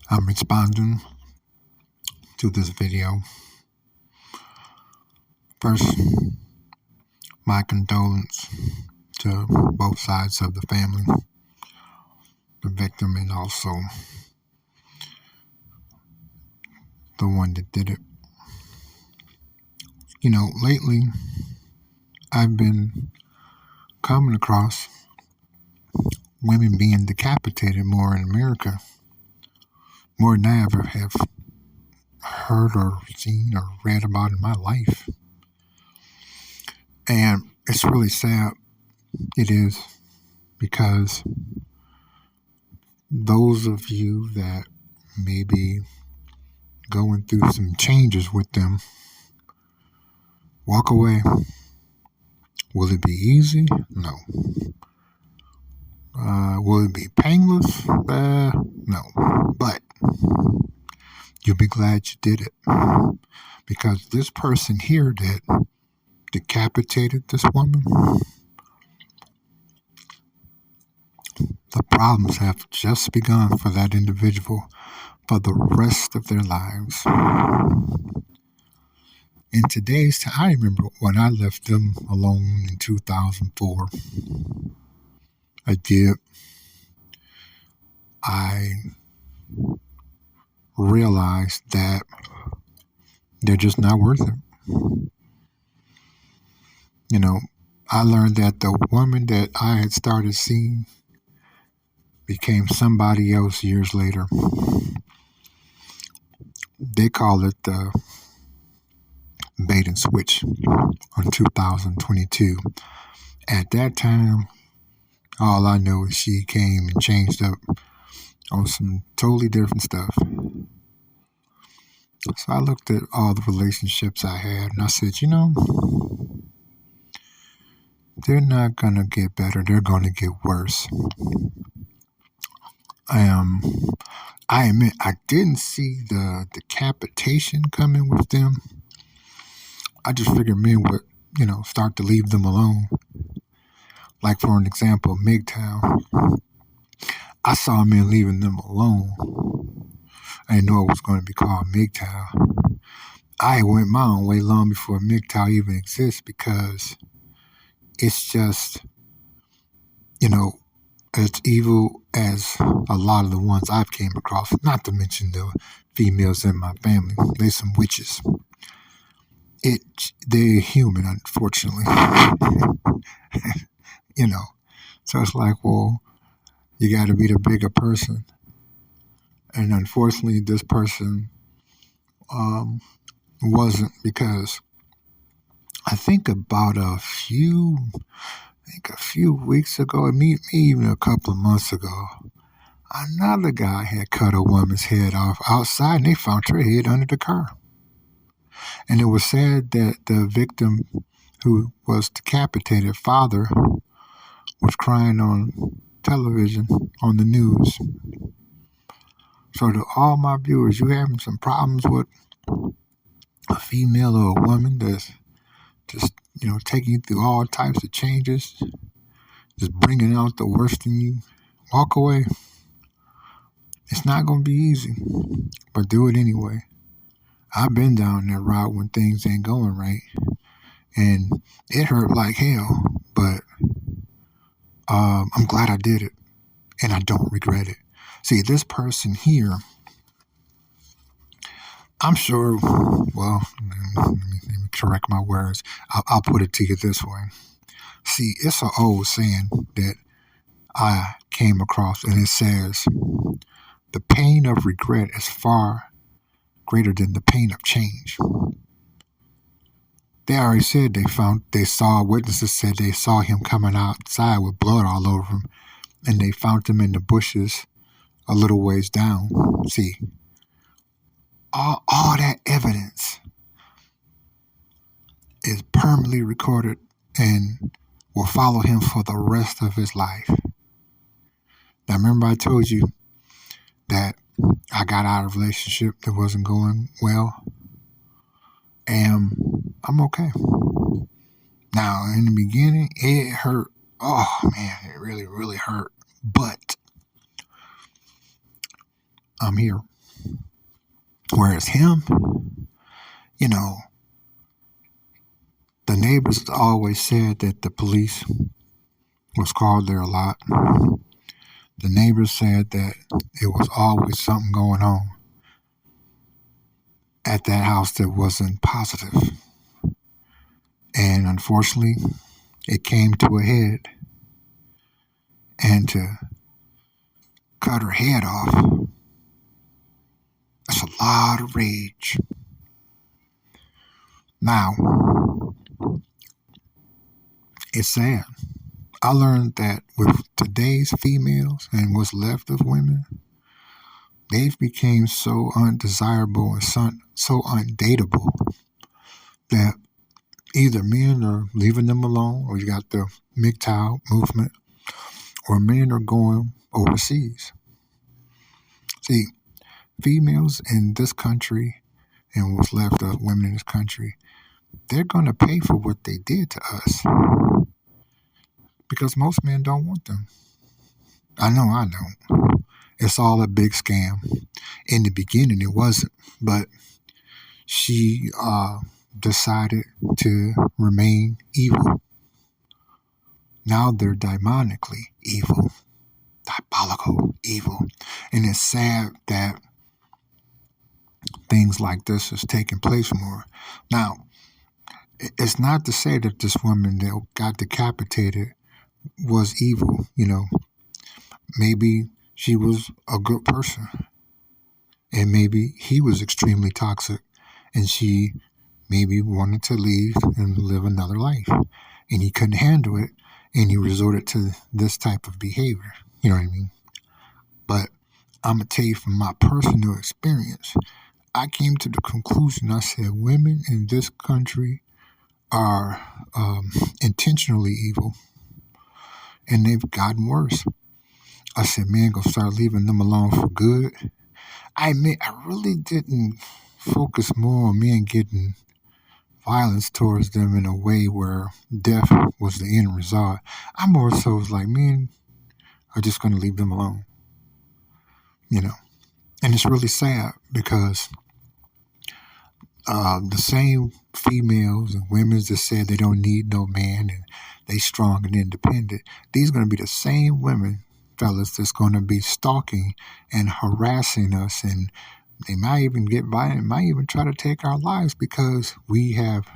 I'm responding to this video. First, my condolence to both sides of the family, the victim and also the one that did it. Lately I've been coming across women being decapitated more in America, more than I ever have heard or seen or read about in my life. And it's really sad. It is, because those of you that may be going through some changes with them, walk away. Will it be easy? No. Will it be painless? No. But you'll be glad you did it, because this person here that decapitated this woman, the problems have just begun for that individual for the rest of their lives. In today's time, I remember when I left them alone in 2004. I realized that they're just not worth it. I learned that the woman that I had started seeing became somebody else years later. They call it the bait and switch on 2022. At that time, all I know is she came and changed up on some totally different stuff. So I looked at all the relationships I had and I said, they're not going to get better. They're going to get worse. I admit I didn't see the decapitation coming with them. I just figured men would, start to leave them alone. Like, for an example, MGTOW. I saw men leaving them alone. I didn't know it was going to be called MGTOW. I went my own way long before MGTOW even exists, because it's just, as evil as a lot of the ones I've came across, not to mention the females in my family. They're some witches. They're human, unfortunately. So it's like, well, you got to be the bigger person. And unfortunately, this person wasn't, because I think about a few weeks ago, maybe even a couple of months ago, another guy had cut a woman's head off outside, and they found her head under the car. And it was said that the victim, who was decapitated, father, was crying on television, on the news. So to all my viewers, you having some problems with a female or a woman that's just, taking you through all types of changes, just bringing out the worst in you, walk away. It's not going to be easy, but do it anyway. I've been down that route when things ain't going right, and it hurt like hell, but I'm glad I did it, and I don't regret it. See, this person here, I'm sure, well, let me correct my words. I'll put it to you this way. See, it's an old saying that I came across, and it says, the pain of regret is far greater than the pain of change. They already said witnesses said they saw him coming outside with blood all over him, and they found him in the bushes a little ways down. See, all that evidence is permanently recorded and will follow him for the rest of his life. Now, remember I told you that I got out of a relationship that wasn't going well, and I'm okay. Now, in the beginning, it hurt. Oh, man, it really, really hurt. But I'm here. Whereas him, you know, the neighbors always said that the police was called there a lot. The neighbors said that it was always something going on at that house that wasn't positive. And unfortunately, it came to a head. And to cut her head off, that's a lot of rage. Now, it's sad. I learned that with today's females and what's left of women, they've become so undesirable and so undateable that either men are leaving them alone, or you got the MGTOW movement, or men are going overseas. See, females in this country and what's left of women in this country, they're going to pay for what they did to us because most men don't want them. I know I don't. It's all a big scam. In the beginning, it wasn't, but she decided to remain evil. Now they're demonically evil, diabolical evil. And it's sad that things like this is taking place more. Now, it's not to say that this woman that got decapitated was evil. You know, maybe she was a good person, and maybe he was extremely toxic, and she maybe wanted to leave and live another life, and he couldn't handle it, and he resorted to this type of behavior. You know what I mean? But I'm gonna tell you from my personal experience, I came to the conclusion. I said women in this country are intentionally evil, and they've gotten worse. I said, man, gonna start leaving them alone for good. I admit, I really didn't focus more on men getting violence towards them in a way where death was the end result. I more so was like, men are just gonna leave them alone, you know. And it's really sad because the same females and women that said they don't need no man and they strong and independent, these are going to be the same women, fellas, that's going to be stalking and harassing us, and they might even get violent, might even try to take our lives because we have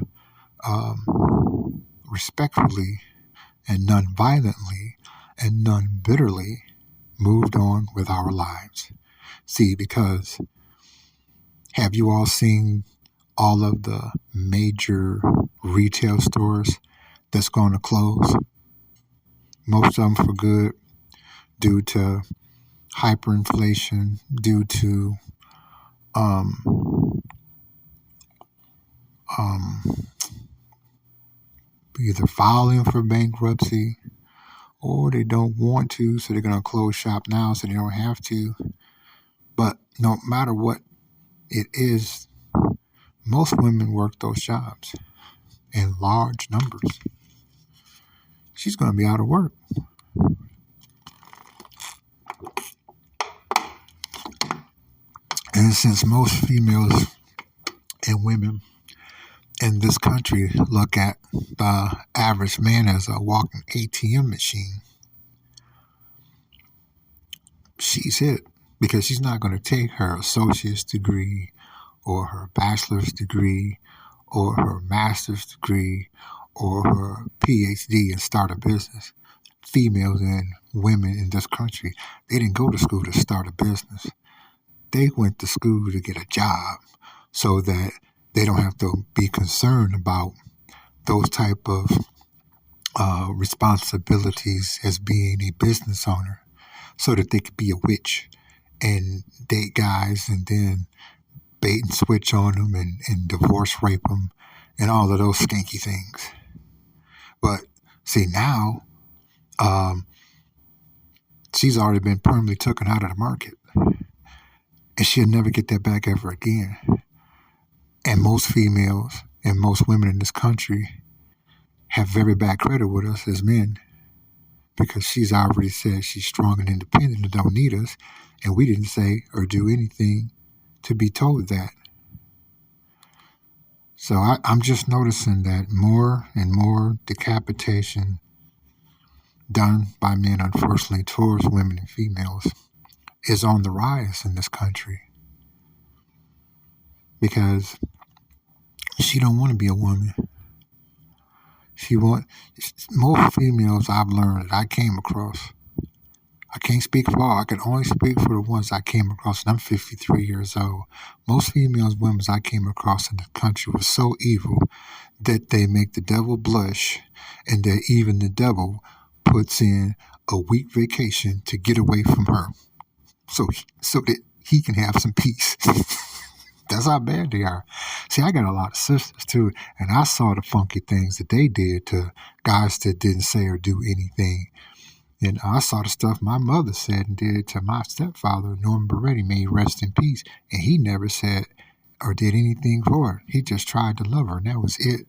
respectfully and non-violently and non-bitterly moved on with our lives. See, because have you all seen all of the major retail stores that's going to close? Most of them for good, due to hyperinflation, due to either filing for bankruptcy or they don't want to, so they're going to close shop now so they don't have to. But no matter what it is, most women work those jobs in large numbers. She's going to be out of work. And since most females and women in this country look at the average man as a walking ATM machine, she's it, because she's not going to take her associate's degree or her bachelor's degree or her master's degree or her PhD and start a business. Females and women in this country, they didn't go to school to start a business. They went to school to get a job so that they don't have to be concerned about those type of responsibilities as being a business owner, so that they could be a witch and date guys and then bait and switch on them and divorce rape them and all of those skanky things. But see, now she's already been permanently taken out of the market, and she'll never get that back ever again. And most females and most women in this country have very bad credit with us as men, because she's already said she's strong and independent and don't need us, and we didn't say or do anything to be told that. So I'm just noticing that more and more decapitation done by men, unfortunately, towards women and females is on the rise in this country because she don't want to be a woman. She want most females I've learned that I came across. I can't speak for all. I can only speak for the ones I came across, and I'm 53 years old. Most females, women I came across in the country were so evil that they make the devil blush, and that even the devil puts in a week vacation to get away from her, so that he can have some peace. That's how bad they are. See, I got a lot of sisters too, and I saw the funky things that they did to guys that didn't say or do anything. And I saw the stuff my mother said and did to my stepfather, Norman Beretti, may he rest in peace. And he never said or did anything for her. He just tried to love her, and that was it.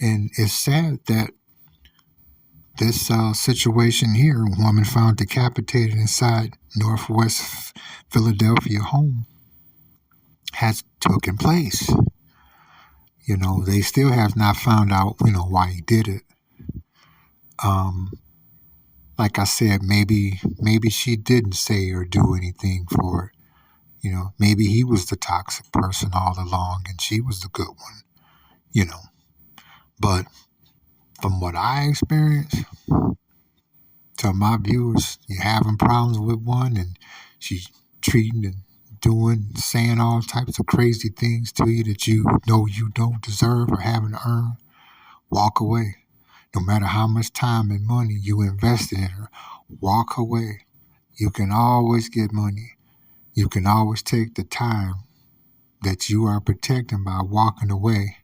And it's sad that this situation here, a woman found decapitated inside Northwest Philadelphia home, has taken place. They still have not found out, why he did it. Like I said, maybe she didn't say or do anything for it. Maybe he was the toxic person all along and she was the good one. But from what I experienced, to my viewers, you're having problems with one and she's treating and doing, saying all types of crazy things to you that you know you don't deserve or haven't earned, walk away. No matter how much time and money you invested in her, walk away. You can always get money. You can always take the time that you are protecting by walking away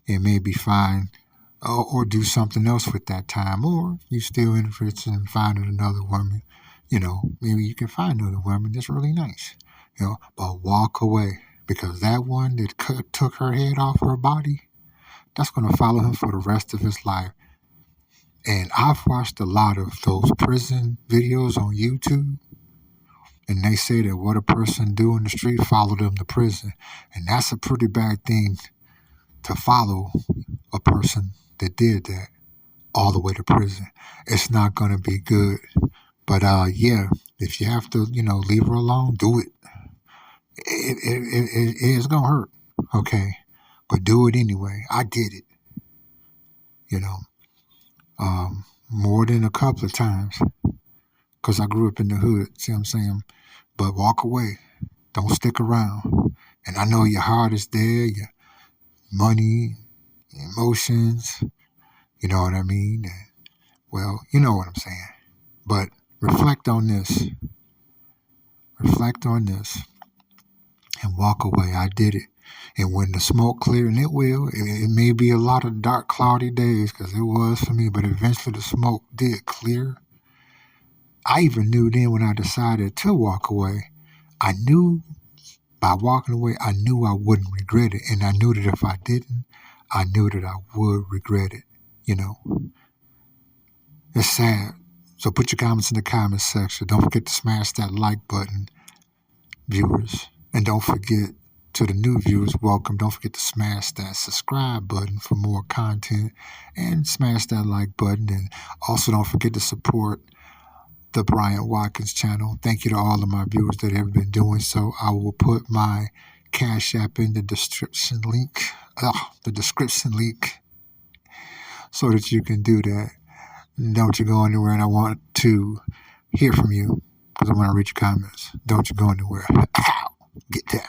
and maybe find or do something else with that time. Or you still interested in finding another woman. Maybe you can find another woman that's really nice. But walk away, because that one that took her head off her body, that's going to follow him for the rest of his life. And I've watched a lot of those prison videos on YouTube, and they say that what a person do in the street follow them to prison. And that's a pretty bad thing to follow a person that did that all the way to prison. It's not going to be good. But yeah, if you have to, leave her alone, do it. It is going to hurt, okay? But do it anyway. I did it, more than a couple of times, because I grew up in the hood, see what I'm saying? But walk away. Don't stick around. And I know your heart is there, your money, your emotions, you know what I mean? And, well, you know what I'm saying. But reflect on this. Reflect on this. And walk away. I did it. And when the smoke cleared, and it may be a lot of dark, cloudy days, because it was for me, but eventually the smoke did clear. I even knew then when I decided to walk away, I knew by walking away, I knew I wouldn't regret it. And I knew that if I didn't, I knew that I would regret it, It's sad. So put your comments in the comments section. Don't forget to smash that like button, viewers. And don't forget, to the new viewers, welcome. Don't forget to smash that subscribe button for more content, and smash that like button. And also don't forget to support the Bryant Watkins channel. Thank you to all of my viewers that have been doing so. I will put my Cashapp in the description link. So that you can do that. Don't you go anywhere, and I want to hear from you because I want to read your comments. Don't you go anywhere. Ow! Get down.